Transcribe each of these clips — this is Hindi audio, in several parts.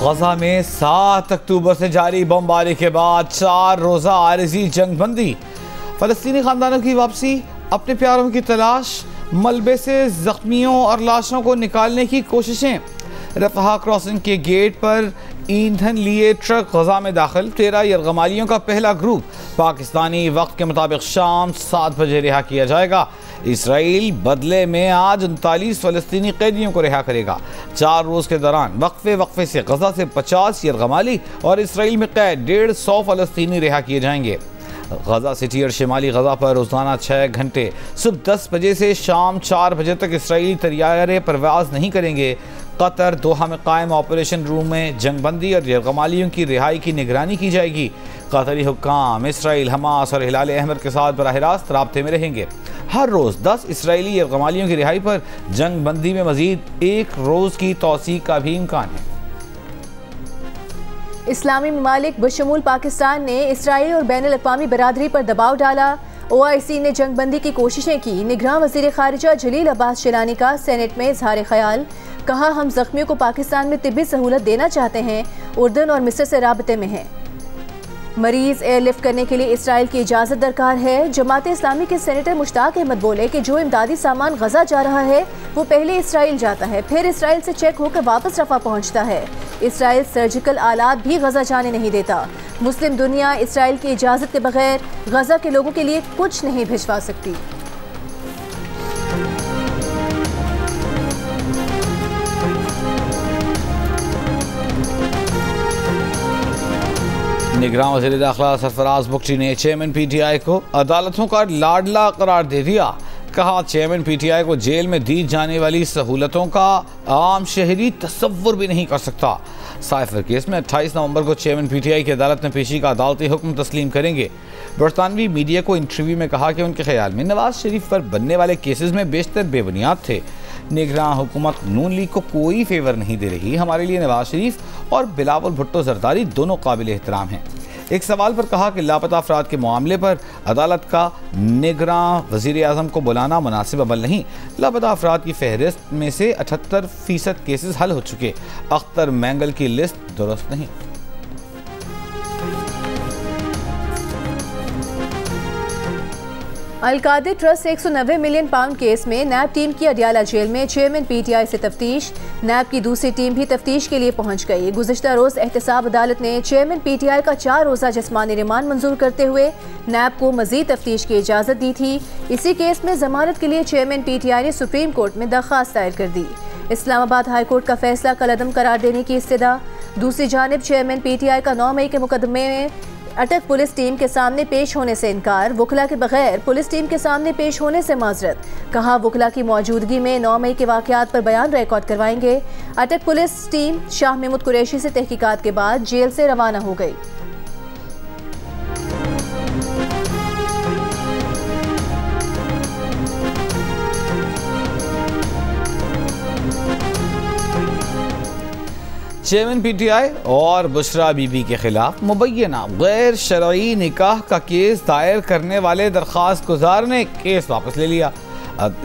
गजा में 7 अक्टूबर से जारी बमबारी के बाद 4 रोज़ा आरज़ी जंग बंदी। फ़लस्तीनी ख़ानदानों की वापसी, अपने प्यारों की तलाश, मलबे से ज़ख्मियों और लाशों को निकालने की कोशिशें। रफ़हा क्रॉसिंग के गेट पर ईंधन लिए ट्रक गजा में दाखिल। 13 यरगमालियों का पहला ग्रुप पाकिस्तानी वक्त के मुताबिक शाम 7 बजे रिहा किया जाएगा। इसराइल बदले में आज 39 फ़लस्तीनी कैदियों को रिहा करेगा। 4 रोज़ के दौरान वक्फे से गजा से 50 यरगमाली और इसराइल में कैद 150 फ़लस्तीनी रिहा किए जाएंगे। गजा सिटी और शिमाली गजा पर रोज़ाना 6 घंटे सुबह 10 बजे से शाम 4 बजे तक इसराइली तैयारे परवाज़ नहीं करेंगे। कतर दोहा में कायम ऑपरेशन रूम में जंगबंदी और यरगमालियों की रिहाई की निगरानी की जाएगी। कतरी हुक्काम इसराइल, हमास और हिलाल अहमद के साथ बराह रास्त राब्ते में रहेंगे। हर रोज़ 10 इसराइली यरगमालियों की रिहाई पर जंगबंदी में मज़ीद 1 रोज़ की तौसीक का भी इम्कान है। इस्लामी ममालिक बशमूल पाकिस्तान ने इसराइल और बैनुल अक़वामी बरादरी पर दबाव डाला। OIC ने जंगबंदी की कोशिशें की। निगरान वज़ीर ख़ारिजा जलील अब्बास शिलानी का सेनेट में इज़हार ख़याल। कहा, हम ज़ख्मियों को पाकिस्तान में तिब्बी सहूलत देना चाहते हैं। उर्दन और मिस्र से राबते में हैं। मरीज एयरलिफ्ट करने के लिए इसराइल की इजाज़त दरकार है। जमात इस्लामी के सेनेटर मुश्ताक अहमद बोले कि जो इमदादी सामान गजा जा रहा है वो पहले इसराइल जाता है, फिर इसराइल से चेक होकर वापस रफा पहुंचता है। इसराइल सर्जिकल आलात भी गजा जाने नहीं देता। मुस्लिम दुनिया इसराइल की इजाज़त के बगैर गजा के लोगों के लिए कुछ नहीं भिजवा सकती। निगरान वज़ीर दाखिला सरफराज बुगटी ने चेयरमैन PTI को अदालतों का लाडला करार दे दिया। कहा, चेयरमैन PTI को जेल में दी जाने वाली सहूलतों का आम शहरी तसव्वुर भी नहीं कर सकता। साइफर केस में 28 नवंबर को चेयरमैन PTI की अदालत में पेशी का अदालती हुक्म तस्लीम करेंगे। बरतानवी मीडिया को इंटरव्यू में कहा कि उनके ख्याल में नवाज शरीफ पर बनने वाले केसेस में बेशतर बेबुनियाद थे। निगरान हुकूमत नून लीग को कोई फेवर नहीं दे रही। हमारे लिए नवाज शरीफ और बिलावल भुट्टो जरदारी दोनों काबिल एहतराम हैं। एक सवाल पर कहा कि लापता अफराद के मामले पर अदालत का निगरान वज़ीर आज़म को बुलाना मुनासिब अमल नहीं। लापता अफराद की फहरिस्त में से 78% केसेस हल हो चुके। अख्तर मैंगल की लिस्ट दुरुस्त नहीं। Al-Qadir trust 190 million pound case में नैब टीम की अडियाला जेल में चेयरमैन PTI से तफ्तीश। नैब की दूसरी टीम भी तफ्तीश के लिए पहुंच गई। गुज़िश्ता रोज़ एहतसाब अदालत ने चेयरमैन PTI का 4 रोज़ा जिस्मानी रिमांड मंजूर करते हुए नैब को मज़ीद तफ्तीश की इजाज़त दी थी। इसी केस में जमानत के लिए चेयरमैन PTI ने सुप्रीम कोर्ट में दरख्वास्त दायर कर दी। इस्लामाबाद हाई कोर्ट का फैसला कलअदम करार देने की इस्तदा। दूसरी जानिब चेयरमैन PTI का 9 मई के मुकदमे में अटक पुलिस टीम के सामने पेश होने से इनकार। वकला के बगैर पुलिस टीम के सामने पेश होने से माजरत। कहा, वकला की मौजूदगी में 9 मई के वाक़यात पर बयान रिकॉर्ड करवाएंगे। अटक पुलिस टीम शाह महमूद कुरैशी से तहकीकात के बाद जेल से रवाना हो गई। चेयरमैन PTI और बुशरा बीबी के खिलाफ मुबैना गैर शरई निकाह का केस दायर करने वाले दरख्वास्त गुजार ने केस वापस ले लिया।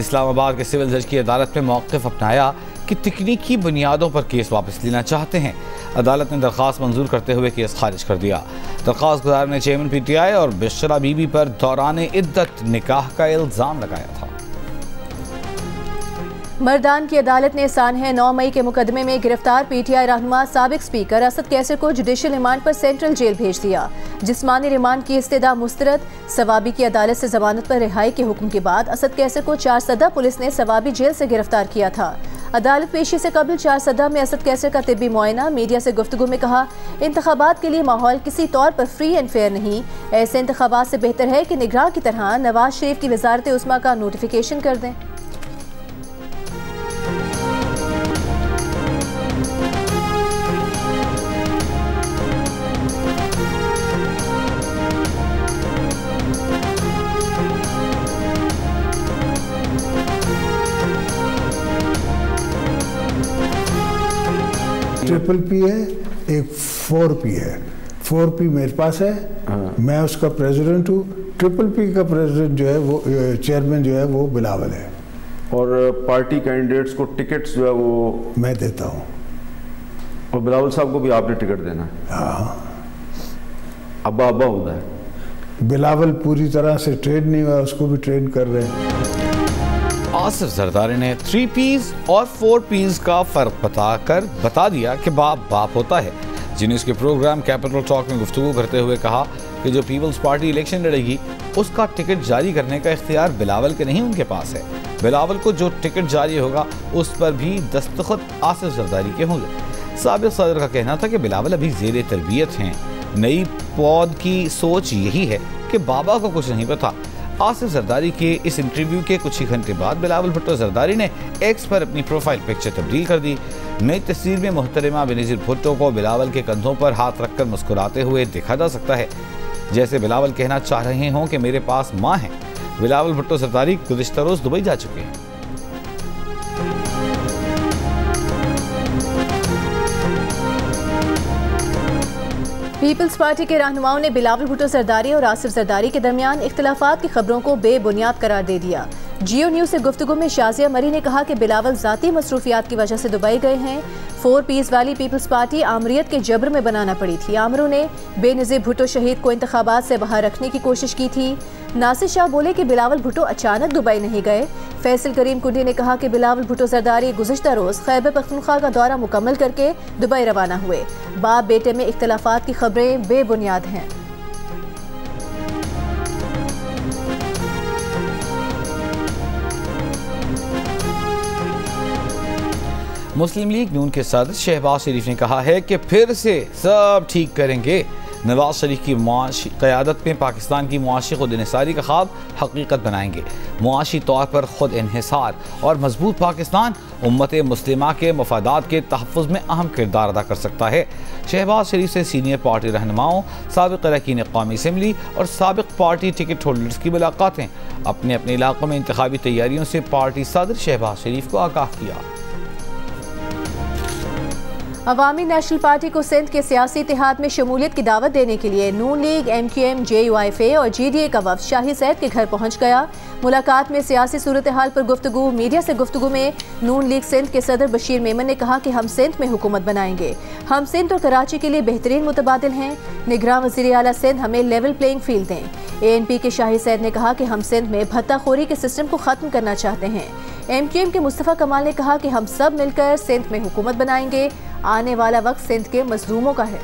इस्लामाबाद के सिविल जज की अदालत में मौक़िफ़ अपनाया कि तकनीकी बुनियादों पर केस वापस लेना चाहते हैं। अदालत ने दरख्वास्त मंजूर करते हुए केस खारिज कर दिया। दरख्वास्त गुजार ने चेयरमैन PTI और बुशरा बीबी पर दौरान इद्दत निकाह का इल्ज़ाम लगाया था। मर्दान की अदालत ने सानह 9 मई के मुकदमे में गिरफ्तार PTI रहनुमा साबिक स्पीकर असद कैसर को जुडिशल रिमांड पर सेंट्रल जेल भेज दिया। जिस्मानी रिमांड की इस्तदा मुस्तरद। सवाबी की अदालत से जमानत पर रिहाई के हुक्म के बाद असद कैसर को 4 सदा पुलिस ने सवाबी जेल से गिरफ्तार किया था। अदालत पेशी से कबल 4 सदा में असद कैसर का तिब्बी मुआयना। मीडिया से गुफ्तगू में कहा, इंतखाबात के लिए माहौल किसी तौर पर फ्री एंड फेयर नहीं। ऐसे इंतखाबात से बेहतर है कि निगरान की तरह नवाज शरीफ की वजारत उस्मा का नोटिफिकेशन कर दें। PPP है, एक 4P है। 4P मेरे पास है, मैं उसका प्रेसिडेंट हूँ। PPP का प्रेसिडेंट जो है वो चेयरमैन जो है वो बिलावल है। और पार्टी कैंडिडेट्स को टिकट्स जो है वो मैं देता हूँ। और बिलावल साहब को भी आपने टिकट देना है? हाँ, अब्बा अब्बा होता है। बिलावल पूरी तरह से ट्रेन नहीं हुआ, उसको भी ट्रेन कर रहे हैं। आसिफ जरदारी ने 3 Ps और 4 Ps का फर्क बता दिया कि बाप बाप होता है। जी न्यूज़ के प्रोग्राम कैपिटल टॉक में गुफ्तगू करते हुए कहा कि जो पीपल्स पार्टी इलेक्शन लड़ेगी उसका टिकट जारी करने का इख्तियार बिलावल के नहीं, उनके पास है। बिलावल को जो टिकट जारी होगा उस पर भी दस्तखत आसिफ जरदारी के होंगे। साबिक सदर का कहना था कि बिलावल अभी ज़ेरे तरबियत हैं। नई पौध की सोच यही है कि बाबा को कुछ नहीं पता। आसिफ जरदारी के इस इंटरव्यू के कुछ ही घंटे बाद बिलावल भुट्टो जरदारी ने एक्स पर अपनी प्रोफाइल पिक्चर तब्दील कर दी। नई तस्वीर में मोहतरमा बेनज़ीर भुट्टो को बिलावल के कंधों पर हाथ रखकर मुस्कुराते हुए देखा जा सकता है, जैसे बिलावल कहना चाह रहे हों कि मेरे पास माँ है। बिलावल भुट्टो जरदारी गुज़िश्ता रोज़ दुबई जा चुके हैं। पीपल्स पार्टी के रहनुमाओं ने बिलावल भुट्टो जरदारी और आसिफ जरदारी के दरमियान इख्तिलाफात की खबरों को बेबुनियाद करार दे दिया। जियो न्यूज़ से गुफ्तगू में शाजिया मरी ने कहा कि बिलावल ज़ाती मसरूफियात की वजह से दुबई गए हैं। 4 Ps वाली पीपल्स पार्टी आमरीत के जबर में बनाना पड़ी थी। आमरों ने बेनज़ीर भुट्टो शहीद को इंतखाबात से बाहर रखने की कोशिश की थी। नासिर शाह बोले कि बिलावल भुट्टो अचानक दुबई नहीं गए। फैसल करीम कुंडी ने कहा कि बिलावल भुट्टो जरदारी गुज़िश्ता रोज़ खैबर पख्तूनख्वा का दौरा मुकम्मल करके दुबई रवाना हुए। बाप बेटे में इख्तिलाफात की खबरें बेबुनियाद हैं। मुस्लिम लीग नून के सदर शहबाज शरीफ ने कहा है कि फिर से सब ठीक करेंगे। नवाज शरीफ की क़यादत में पाकिस्तान की मुआशी खुद इन्हिसारी का ख्वाब हकीकत बनाएंगे। मुआशी तौर पर खुद इन्हिसार और मजबूत पाकिस्तान उम्मत मुस्लिमा के मफादात के तहफ़्फ़ुज़ में अहम किरदार अदा कर सकता है। शहबाज शरीफ से सीनियर पार्टी रहनुमाओं, साबिक़ अरकान क़ौमी असम्बली और साबिक़ पार्टी टिकट होल्डर्स की मुलाकातें। अपने अपने इलाकों में इंतखाबी तैयारियों से पार्टी सदर शहबाज शरीफ को आगाह किया। अवामी नेशनल पार्टी को सिंध के सियासी इत्तेहाद में शमूलियत की दावत देने के लिए नून लीग, MQM, JUIFA और GDA का वफ़द शाही सैद के घर पहुंच गया। मुलाकात में सियासी सूरत हाल पर गुफ्तगू। मीडिया से गुफ्तगू में नून लीग सिंध के सदर बशीर मेमन ने कहा कि हम सिंध में हुकूमत बनाएंगे। हम सिंध और कराची के लिए बेहतरीन मुतबादिल हैं। निगरान वज़ीर आला सिंध हमें लेवल प्लेइंग फील्ड दें। ANP के शाही सैद ने कहा कि हम सिंध में भत्ताखोरी के सिस्टम को ख़त्म करना चाहते हैं। MQM के मुस्तफ़ा कमाल ने कहा कि हम सब मिलकर सिंध में हुकूमत बनाएंगे। आने वाला वक्त सिंध के मज़लूमों का है।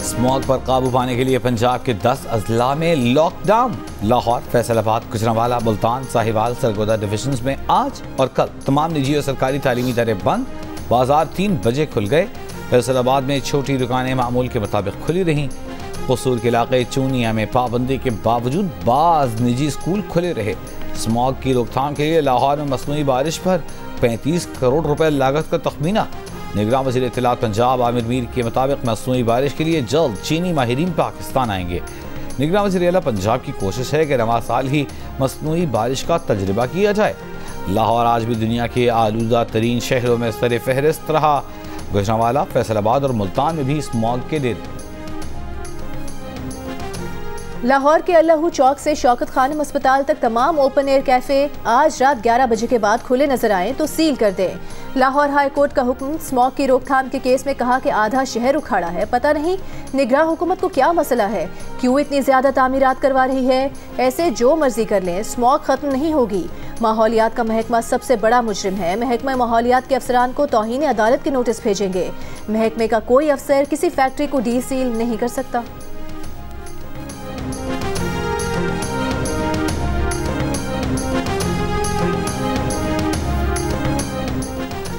स्मॉग पर काबू पाने के लिए पंजाब के 10 अजला में लॉकडाउन। लाहौर, फैसलाबाद, गुजरांवाला, मुल्तान, साहिवाल, सरगोदा डिविजन्स में आज और कल तमाम निजी और सरकारी तालीमी इदारे बंद। बाजार 3 बजे खुल गए। फैसलाबाद में छोटी दुकानें मामूल के मुताबिक खुली रहीं। कसूर के इलाके चूनिया में पाबंदी के बावजूद बाज़ निजी स्कूल खुले रहे। स्मॉग की रोकथाम के लिए लाहौर में मसनूई बारिश पर 35 करोड़ रुपए लागत का तखमीना। निगरान वज़ीर इत्तलात पंजाब आमिर मीर के मुताबिक मसनूई बारिश के लिए जल्द चीनी माहिरीन पाकिस्तान आएंगे। निगरान वज़ीर आला पंजाब की कोशिश है कि रवा साल ही मसनूई बारिश का तजर्बा किया जाए। लाहौर आज भी दुनिया के आलूदा तरीन शहरों में सर फहरिस्त रहा। गुजरांवाला, फैसलाबाद और मुल्तान में भी स्मॉग के डेरे। लाहौर के अल्लाहू चौक से शौकत खानम अस्पताल तक तमाम ओपन एयर कैफे आज रात 11 बजे के बाद खुले नजर आए तो सील कर दें। लाहौर हाई कोर्ट का हुक्म। स्मॉग की रोकथाम के केस में कहा कि आधा शहर उखाड़ा है। पता नहीं निगरान हुकूमत को क्या मसला है, क्यों इतनी ज्यादा तामीरात करवा रही है। ऐसे जो मर्जी कर लें, स्मॉग खत्म नहीं होगी। माहौलियात का महकमा सबसे बड़ा मुजरिम है। महकमा माहौलियात के अफसरान को तौहीन अदालत के नोटिस भेजेंगे। महकमे का कोई अफसर किसी फैक्ट्री को डीसील नहीं कर सकता।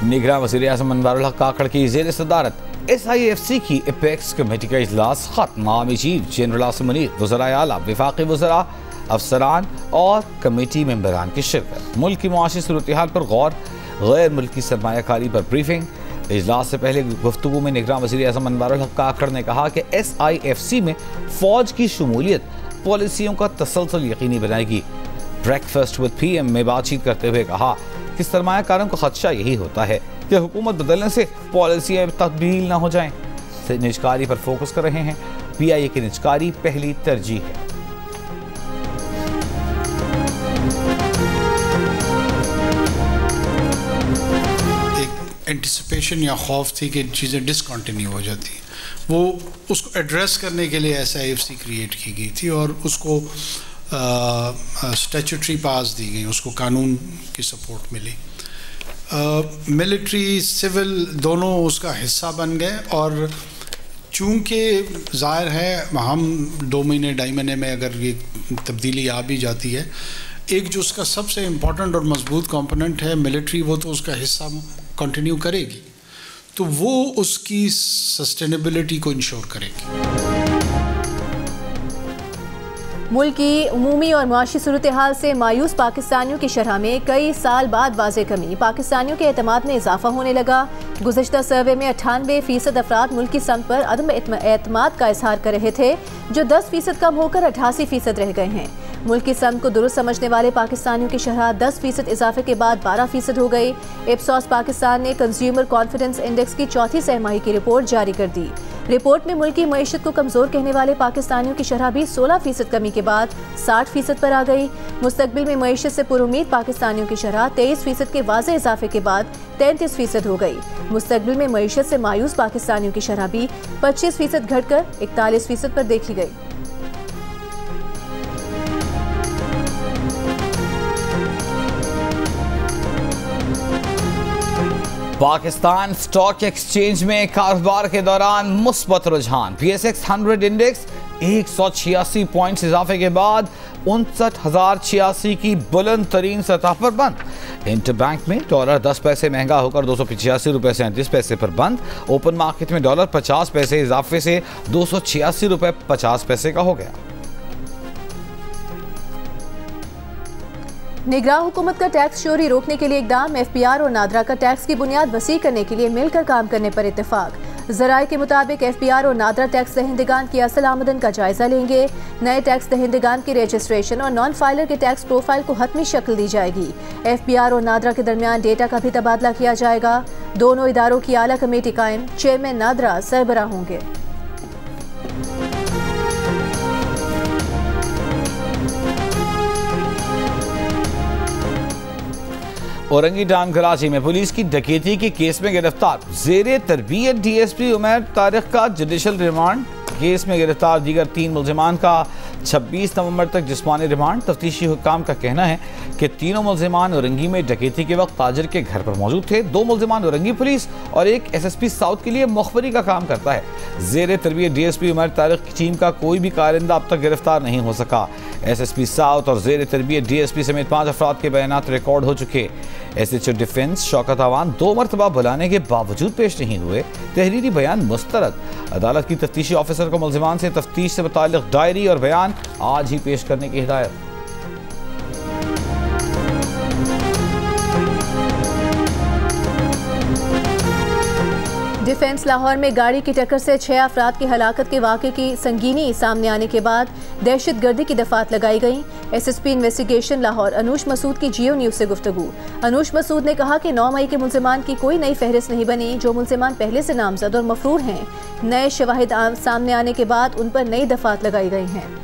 निगरान वज़ीर आज़म अनवारुल हक काकड़ की ज़ेर सदारत SIFC की एपेक्स कमेटी का इजलास खत्म। Army chief general Asim Munir, वज़राए आला, वफाकी वज़रा, अफसरान और कमेटी मेंबरान की शिरकत। मुल्क की मुआशी सूरत हाल पर गौर, गैर मुल्की सरमायाकारी पर ब्रीफिंग। इजलास से पहले गुफ्तगू में निगरान वज़ीर आज़म अनवारुल हक काकड़ ने कहा कि SIFC में फ़ौज की शमूलियत पॉलिसियों का तसलसल यकीनी बनाएगी। ब्रेकफास्ट विद PM में बातचीत करते हुए कहा कि सरमायाकारों को खदशा यही होता है कि हुकूमत बदलने से पॉलिसियाँ तब्दील ना हो जाएं। निजकारी पर फोकस कर रहे हैं। PIA की निजकारी पहली तरजीह है। एंटिसिपेशन या खौफ थी कि चीज़ें डिसकंटिन्यू हो जाती हैं, वो उसको एड्रेस करने के लिए SIFC क्रिएट की गई थी और उसको स्टैट्यूटरी पास दी गई, उसको कानून की सपोर्ट मिली। मिलिट्री सिविल दोनों उसका हिस्सा बन गए और चूँकि ज़ाहिर है हम 2 महीने 2.5 महीने में अगर ये तब्दीली आ भी जाती है, एक जो उसका सबसे इम्पॉर्टेंट और मजबूत कंपोनेंट है मिलिट्री, वो तो उसका हिस्सा कंटिन्यू करेगी, तो वो उसकी सस्टेनेबिलिटी को इंश्योर करेगी। मुल्क की उमूमी और मुआशी सूरत हाल से मायूस पाकिस्तानियों की शरह में कई साल बाद वाज़े कमी, पाकिस्तानियों के एतमाद में इजाफा होने लगा। गुज़श्ता सर्वे में 98% अफराद मुल्क की समत पर अदम एतमाद का इजहार कर रहे थे, जो 10% कम होकर 88% रह गए हैं। मुल्क की समत को दुरुस्त समझने वाले पाकिस्तानियों की शरह 10% इजाफे के बाद 12% हो गई। इप्सॉस पाकिस्तान ने कंज्यूमर कॉन्फिडेंस इंडेक्स की 4थी सहमाही की रिपोर्ट जारी कर दी। रिपोर्ट में मुल्क की मईशत को कमज़ोर कहने वाले पाकिस्तानियों की शरह भी 16% कमी के बाद 60% पर आ गई। मुस्तकबिल में मईशत से पुरुमीद पाकिस्तानियों की शरह 23% के वाज़े इजाफे के बाद 33% हो गई। मुस्तकबिल में मईशत से मायूस पाकिस्तानियों की शरह भी 25% घटकर 41% पर देखी गई। पाकिस्तान स्टॉक एक्सचेंज में कारोबार के दौरान मुस्बत रुझान, PSX 100 इंडेक्स 186 पॉइंट्स इजाफे के बाद 59,086 की बुलंद तरीन सतह पर बंद। इंटरबैंक में डॉलर 10 पैसे महंगा होकर 285 रुपये से 38 पैसे पर बंद। ओपन मार्केट में डॉलर 50 पैसे इजाफे से 286 रुपये 50 पैसे का हो गया। निगरान हुकूमत का टैक्स चोरी रोकने के लिए इकदाम, FBR और नादरा का टैक्स की बुनियाद वसी करने के लिए मिलकर काम करने पर इत्तेफाक। ज़राए के मुताबिक FBR और नादरा टैक्स दहिंदगान की असल आमदन का जायजा लेंगे। नए टैक्स दहिंदगान की रजिस्ट्रेशन और नॉन फाइलर के टैक्स प्रोफाइल को हतमी शक्ल दी जाएगी। FBR और नादरा के दरमियान डेटा का भी तबादला किया जाएगा। दोनों इदारों की आला कमेटी कायम, चेयरमैन नादरा सरबराह होंगे। औरंगी टाउन कराची में पुलिस की डकैती के केस में गिरफ्तार जेरे तरबियत DSP उमैर तारिक का जुडिशल रिमांड। केस में गिरफ्तार दीगर 3 मुल्जिमान का 26 नवंबर तक जिस्मानी रिमांड। तफ्तीशी हुक्काम का कहना है कि तीनों मुल्जिमान औरंगी में डकैती के वक्त ताजिर के घर पर मौजूद थे। 2 मुल्जिमान औरंगी पुलिस और एक SSP साउथ के लिए मुखबरी का काम करता है। जेरे तरबियत DSP उमैर तारिक की टीम का कोई भी कारिंदा अब तक गिरफ्तार नहीं हो सका। SSP साउथ और जेरे तरबियत DSP समेत 5 अफराद के बयानात रिकॉर्ड हो चुके। SHO डिफेंस शौकत अवान 2 मरतबा बुलाने के बावजूद पेश नहीं हुए। तहरीरी बयान मुस्तरद। अदालत की तफ्तीशी ऑफिसर को मुल्जिमान से तफ्तीश से मुताल्लिक डायरी और बयान आज ही पेश करने की हिदायत। डिफेंस लाहौर में गाड़ी की टक्कर से 6 अफराद की हलाकत के वाक़े की संगीनी सामने आने के बाद दहशतगर्दी की दफात लगाई गई। SSP इन्वेस्टिगेशन लाहौर अनूश मसूद की जियो न्यूज़ से गुफ्तगू। अनूश मसूद ने कहा कि 9 मई के मुल्जिमान की कोई नई फहरिस्त नहीं बनी। जो मुल्जिमान पहले से नामजद और मफरूर हैं, नए शवाहिद सामने आने के बाद उन पर नई दफात लगाई गई हैं।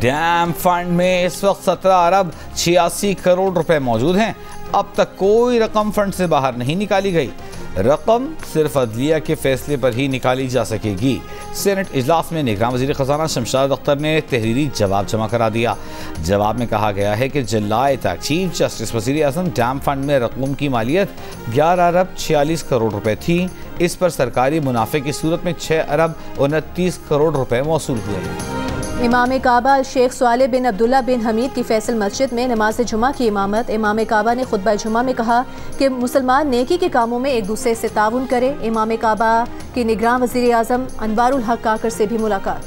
डैम फंड में इस वक्त 17 अरब 86 करोड़ रुपए मौजूद हैं। अब तक कोई रकम फंड से बाहर नहीं निकाली गई। रकम सिर्फ अदलिया के फैसले पर ही निकाली जा सकेगी। सेनेट इजलास में निगरान वज़ीर ख़जाना शमशाद अख्तर ने तहरीरी जवाब जमा करा दिया। जवाब में कहा गया है कि जुलाई तक चीफ जस्टिस वज़ीर आज़म डैम फंड में रकम की मालियत 11 अरब 46 करोड़ रुपए थी। इस पर सरकारी मुनाफे की सूरत में 6 अरब 29 करोड़ रुपए मौसूल हुए। इमाम काबा शेख स्वाले बिन अब्दुल्ला बिन हमीद की फैसल मस्जिद में नमाज जुमा की इमामत। इमाम काबा ने खुतबा जुमा में कहा कि मुसलमान नेकी के कामों में एक दूसरे से ताउन करें। इमाम काबा के निगरान वज़ीर आज़म अनवारुल हक काकर से भी मुलाकात।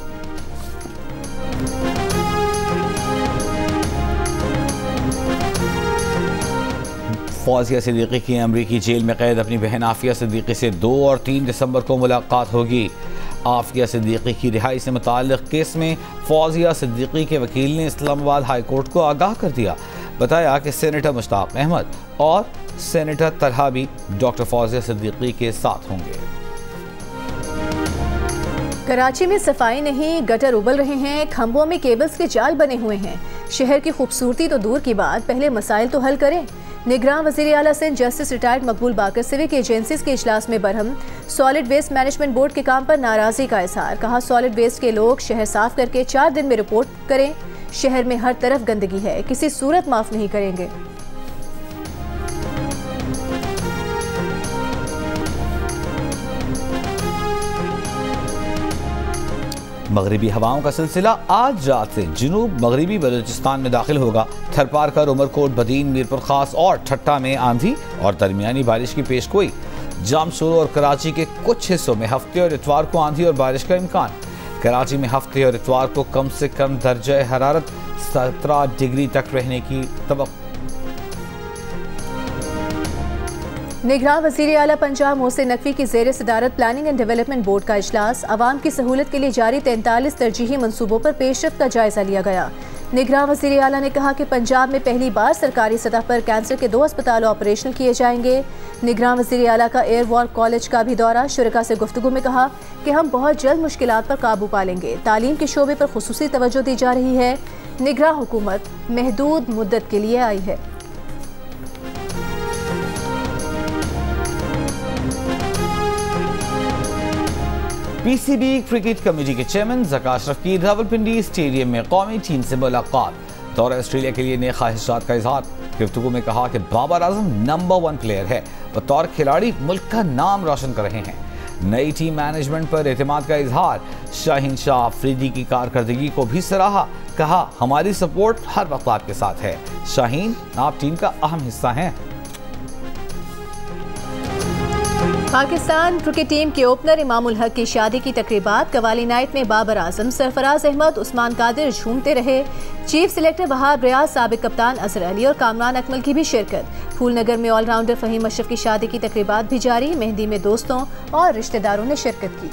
फौजिया सिद्दीकी की अमरीकी जेल में कैद अपनी बहन आफिया सिद्दीकी से 2 और 3 दिसंबर को मुलाकात होगी। आफिया सिद्दीकी की रिहाई से मुताल्लिक़ केस में फौजिया सिद्दीकी के वकील ने इस्लामाबाद हाई कोर्ट को आगाह कर दिया। बताया कि सेनेटर मुश्ताक अहमद और सेनेटर तलहा भी डॉक्टर फौजिया सिद्दीकी के साथ होंगे। कराची में सफाई नहीं, गटर उबल रहे हैं, खंभों में केबल्स के जाल बने हुए हैं। शहर की खूबसूरती तो दूर की बात, पहले मसाइल तो हल करें। निगरान वज़ीर आला सिंध जस्टिस रिटायर्ड मकबूल बाकर सिविक एजेंसीज के इजलास में Barham. Solid waste management board के काम पर नाराजगी का इजहार। कहा सॉलिड वेस्ट के लोग शहर साफ करके 4 दिन में रिपोर्ट करें। शहर में हर तरफ गंदगी है, किसी सूरत माफ नहीं करेंगे। मगरिबी हवाओं का सिलसिला आज रात से जुनूब मगरिबी बलूचिस्तान में दाखिल होगा। थरपारकर, उमरकोट, बदीन, मीरपुर खास और ठट्टा में आंधी और दरमियानी बारिश की पेशगोई। जामशोरो और कराची के कुछ हिस्सों में हफ्ते और इतवार को आंधी और बारिश का इम्कान। कराची में हफ्ते और इतवार को कम से कम दर्जा हरारत 17 डिग्री तक रहने की तवक्को। निगरान वज़ीर आला पंजाब मोहसिन नकवी की ज़ेर सदारत प्लानिंग एंड डेवलपमेंट बोर्ड का इजलास। अवाम की सहूलत के लिए जारी 43 तरजीही मनसूबों पर पेशरफ्त का जायजा लिया गया। निगरान वज़ीर आला ने कहा कि पंजाब में पहली बार सरकारी सतह पर कैंसर के 2 अस्पताल ऑपरेशनल किए जाएंगे। निगरान वज़ीर आला का एयर वॉर कॉलेज का भी दौरा। शुरका से गुफ्तगू में कहा कि हम बहुत जल्द मुश्किलात पर काबू पा लेंगे। तालीम के शोबे पर खुसूसी तवज्जो दी जा रही है। निगरान हुकूमत महदूद मुद्दत के लिए आई है। पीसीबी क्रिकेट कमेटी के चेयरमैन ज़का अशरफ की रावलपिंडी स्टेडियम में कौमी टीम से मुलाकात। दौरा ऑस्ट्रेलिया के लिए नए ख्वाहिशात का इजहार। गुफ्तगू में कहा कि बाबर आजम नंबर 1 प्लेयर है, बतौर खिलाड़ी मुल्क का नाम रोशन कर रहे हैं। नई टीम मैनेजमेंट पर एतमाद का इजहार। शाहीन शाह अफरीदी की कारकर्दगी को भी सराहा। कहा हमारी सपोर्ट हर वक्त आपके साथ है। शाहीन, आप टीम का अहम हिस्सा हैं। पाकिस्तान क्रिकेट टीम के ओपनर इमामुल हक की शादी की तकरीबात। कवाली नाइट में बाबर आजम, सरफराज अहमद, उस्मान कादिर झूमते रहे। चीफ सिलेक्टर वहाब रियाज, साबिक कप्तान अजहर अली और कामरान अकमल की भी शिरकत। फूलनगर में ऑलराउंडर फहीम अशरफ की शादी की तकरीबात भी जारी। मेहंदी में दोस्तों और रिश्तेदारों ने शिरकत की।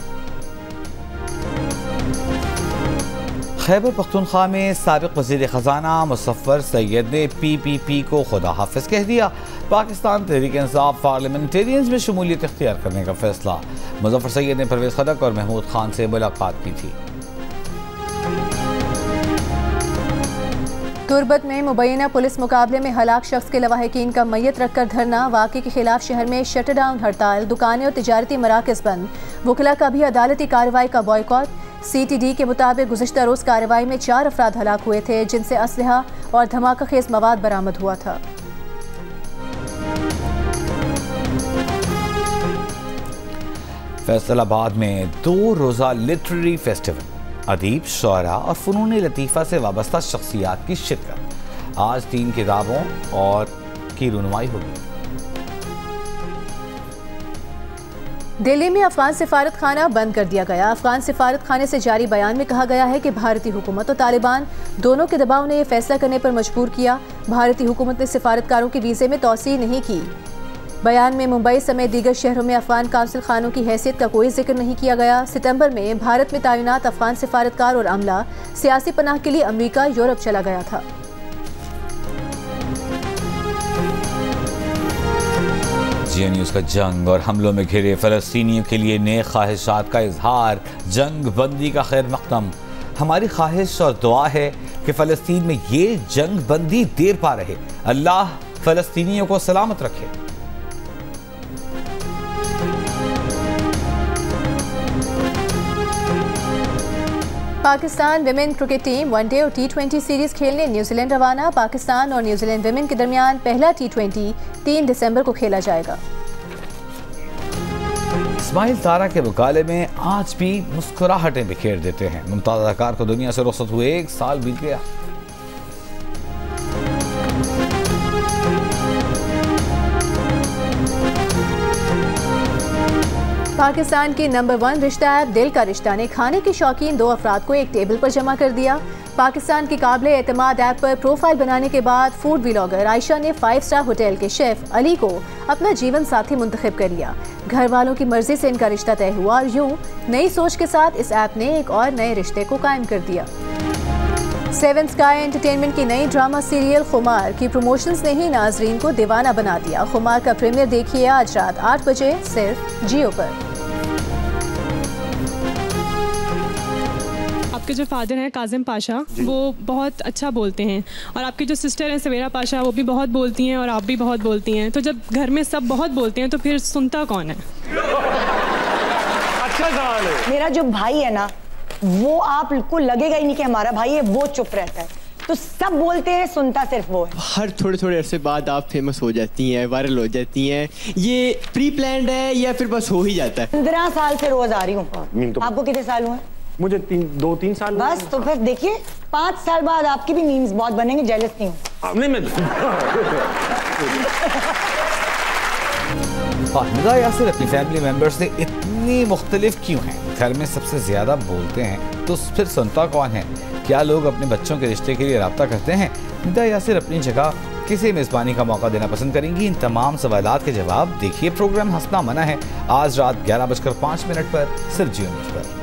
खैबर पख्तूनख्वा में साबिक वज़ीर ख़जाना मुज़फ़्फ़र सैयद ने PPP को खुदा हाफिज कह दिया। पाकिस्तान तहरीक इंसाफ पार्लियामेंटेरियंस में शमूलियत इख्तियार करने का फैसला। मुज़फ़्फ़र सैयद ने परवेज़ खदक और महमूद खान से मुलाकात की थी। तुरबत में मुबैना पुलिस मुकाबले में हलाक शख्स के लवाहिकीन का मैयत रखकर धरना। वाक़े के खिलाफ शहर में शटडाउन हड़ताल। दुकानें और तिजारती मराकज़ बंद। वकला का भी अदालती कार्रवाई का बॉयकॉट। CTD के मुताबिक गुज़िश्ता रोज़ कार्रवाई में 4 अफराद हलाक हुए थे, जिनसे असलहा और धमाका खेज मवाद बरामद हुआ था। फैसलाबाद में 2 रोज़ा लिटरेरी फेस्टिवल। अदीब, शुअरा और फ़नून लतीफ़ा से वाबस्ता शख्सियात की शिरकत। आज 3 किताबों और की रुनमाई होगी। दिल्ली में अफगान सिफारत खाना बंद कर दिया गया। अफगान सिफारत खाने से जारी बयान में कहा गया है कि भारतीय हुकूमत और तालिबान दोनों के दबाव ने यह फैसला करने पर मजबूर किया। भारतीय हुकूमत ने सिफारतकारों के वीज़े में तौसीह नहीं की। बयान में मुंबई समेत दीगर शहरों में अफगान काउंसिल खानों की हैसियत का कोई जिक्र नहीं किया गया। सितंबर में भारत में तैनात अफगान सिफारतकार और अमला सियासी पनाह के लिए अमरीका, यूरोप चला गया था। जिया न्यूज़ का जंग और हमलों में घिरे फ़लस्तीनियों के लिए नए ख्वाहिशात का इजहार। जंग बंदी का खैर मक़दम। हमारी ख्वाहिश और दुआ है कि फ़लस्तीन में ये जंग बंदी देर पा रहे। अल्लाह फ़लस्तीनियों को सलामत रखे। Pakistan women cricket team one day और T20 सीरीज खेलने न्यूजीलैंड रवाना। पाकिस्तान और न्यूजीलैंड विमेन के दरमियान पहला T20 3 दिसंबर को खेला जाएगा। इस्माइल तारा के मुकाले में आज भी मुस्कुराहटें बिखेर देते हैं। मुमताज़ अदाकार को दुनिया से रुखसत हुए 1 साल बीत गया। पाकिस्तान की नंबर 1 रिश्ता ऐप दिल का रिश्ता ने खाने के शौकीन 2 अफराद को एक टेबल पर जमा कर दिया। पाकिस्तान की काबिल एतमाद ऐप पर प्रोफाइल बनाने के बाद फूड व्लॉगर आयशा ने 5 स्टार होटल के शेफ अली को अपना जीवन साथी मुंतखब कर लिया। घर वालों की मर्जी से इनका रिश्ता तय हुआ और यूं नई सोच के साथ इस ऐप ने एक और नए रिश्ते को कायम कर दिया। 7 स्काई एंटरटेनमेंट की नई ड्रामा सीरियल खुमार की प्रमोशंस ने ही नाजरीन को दीवाना बना दिया। खुमार का प्रीमियर देखिए आज रात 8 बजे सिर्फ जियो पर। आपके जो फादर हैं काजिम पाशा, वो बहुत अच्छा बोलते हैं, और आपकी जो सिस्टर हैं सवेरा पाशा, वो भी बहुत बोलती हैं और आप भी बहुत बोलती हैं। तो जब घर में सब बहुत बोलते हैं तो फिर सुनता कौन है? अच्छा सवाल है। मेरा जो भाई है ना, वो आपको लगेगा ही नहीं कि हमारा भाई है, वो चुप रहता है। तो सब बोलते हैं, सुनता सिर्फ वो है। हर थोड़े थोड़े अरसे बाद आप फेमस हो जाती हैं, वायरल हो जाती हैं, ये प्री प्लान्ड है या फिर बस हो ही जाता है? 15 साल से रोज आ रही हूँ। तो आपको कितने साल हुए? मुझे 2-3 साल बस, तो फिर देखिए 5 साल बाद आपकी भी मीम्स बहुत बनेंगे, जेलस नहीं हूँ। नहीं मैं निदा यासिर अपनी फैमिली मेंबर से इतनी मुख्तलिफ क्यों हैं? घर में सबसे ज़्यादा बोलते हैं तो फिर सुनता कौन है? क्या लोग अपने बच्चों के रिश्ते के लिए रब्ता करते हैं? निदा यासिर अपनी जगह किसे मेज़बानी का मौका देना पसंद करेंगी? इन तमाम सवालात के जवाब देखिए प्रोग्राम हंसना मना है आज रात 11:05 पर सिर्फ जियो न्यूज़ पर।